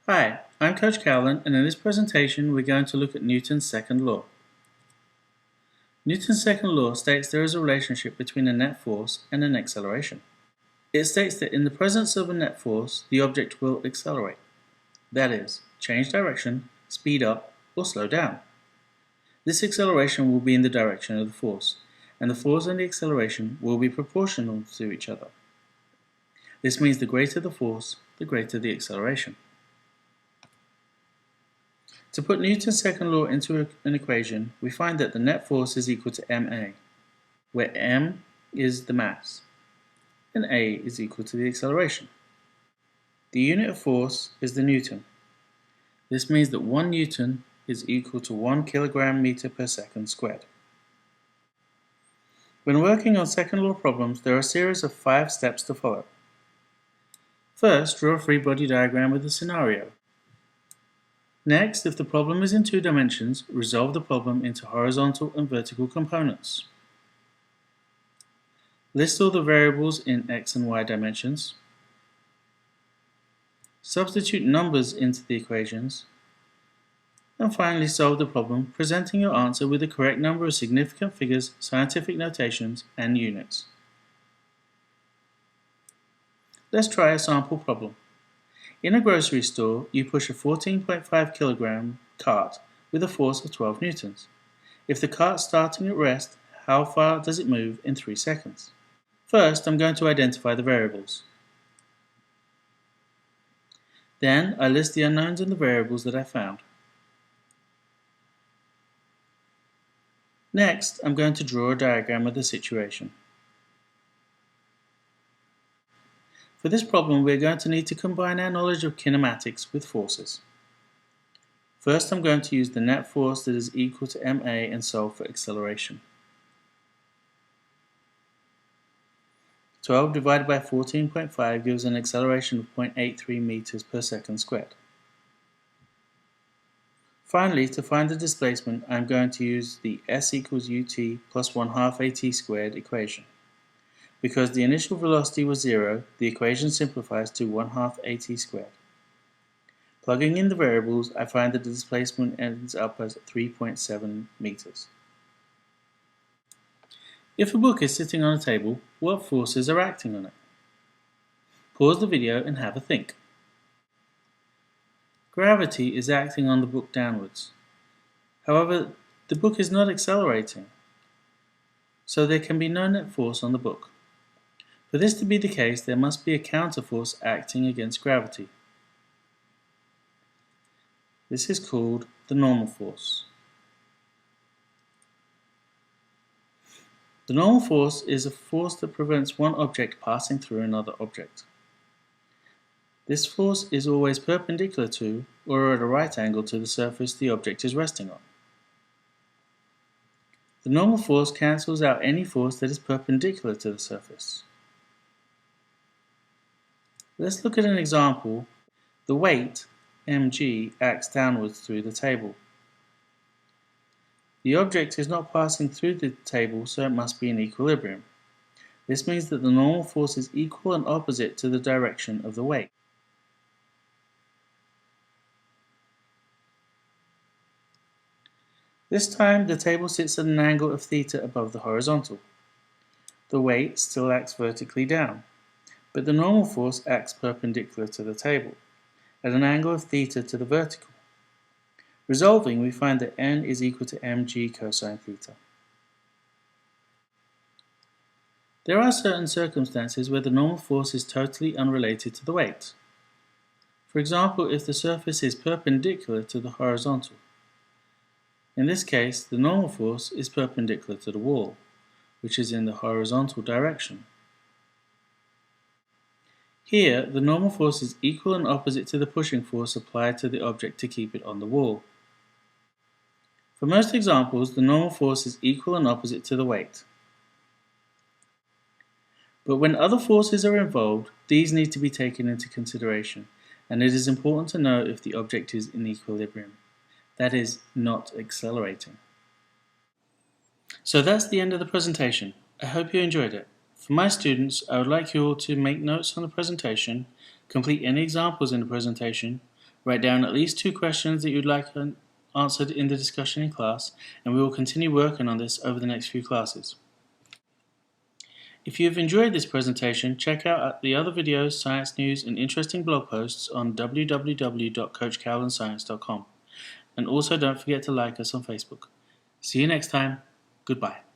Hi, I'm Coach Cowland, and in this presentation we're going to look at Newton's second law. Newton's second law states there is a relationship between a net force and an acceleration. It states that in the presence of a net force, the object will accelerate. That is, change direction, speed up, or slow down. This acceleration will be in the direction of the force, and the force and the acceleration will be proportional to each other. This means the greater the force, the greater the acceleration. To put Newton's second law into an equation, we find that the net force is equal to ma, where m is the mass, and a is equal to the acceleration. The unit of force is the newton. This means that 1 newton is equal to 1 kilogram meter per second squared. When working on second law problems, there are a series of 5 steps to follow. First, draw a free body diagram with a scenario. Next, if the problem is in 2 dimensions, resolve the problem into horizontal and vertical components. List all the variables in x and y dimensions. Substitute numbers into the equations. And finally, solve the problem, presenting your answer with the correct number of significant figures, scientific notations, and units. Let's try a sample problem. In a grocery store, you push a 14.5 kilogram cart with a force of 12 newtons. If the cart's starting at rest, how far does it move in 3 seconds? First, I'm going to identify the variables. Then, I list the unknowns and the variables that I found. Next, I'm going to draw a diagram of the situation. For this problem, we're going to need to combine our knowledge of kinematics with forces. First, I'm going to use the net force that is equal to ma and solve for acceleration. 12 divided by 14.5 gives an acceleration of 0.83 meters per second squared. Finally, to find the displacement, I'm going to use the s equals ut plus 1/2 at squared equation. Because the initial velocity was 0, the equation simplifies to 1/2 at squared. Plugging in the variables, I find that the displacement ends up as 3.7 meters. If a book is sitting on a table, what forces are acting on it? Pause the video and have a think. Gravity is acting on the book downwards. However, the book is not accelerating, so there can be no net force on the book. For this to be the case, there must be a counterforce acting against gravity. This is called the normal force. The normal force is a force that prevents one object passing through another object. This force is always perpendicular to, or at a right angle to the surface the object is resting on. The normal force cancels out any force that is perpendicular to the surface. Let's look at an example. The weight, mg, acts downwards through the table. The object is not passing through the table, so it must be in equilibrium. This means that the normal force is equal and opposite to the direction of the weight. This time, the table sits at an angle of theta above the horizontal. The weight still acts vertically down, but the normal force acts perpendicular to the table, at an angle of theta to the vertical. Resolving, we find that n is equal to mg cosine theta. There are certain circumstances where the normal force is totally unrelated to the weight. For example, if the surface is perpendicular to the horizontal. In this case, the normal force is perpendicular to the wall, which is in the horizontal direction. Here, the normal force is equal and opposite to the pushing force applied to the object to keep it on the wall. For most examples, the normal force is equal and opposite to the weight. But when other forces are involved, these need to be taken into consideration, and it is important to know if the object is in equilibrium. That is, not accelerating. So that's the end of the presentation. I hope you enjoyed it. For my students, I would like you all to make notes on the presentation, complete any examples in the presentation, Write down at least 2 questions that you'd like answered in the discussion in class, and we will continue working on this over the next few classes. If you have enjoyed this presentation, check out the other videos, science news, and interesting blog posts on www.coachcowlandscience.com. And also don't forget to like us on Facebook. See you next time. Goodbye.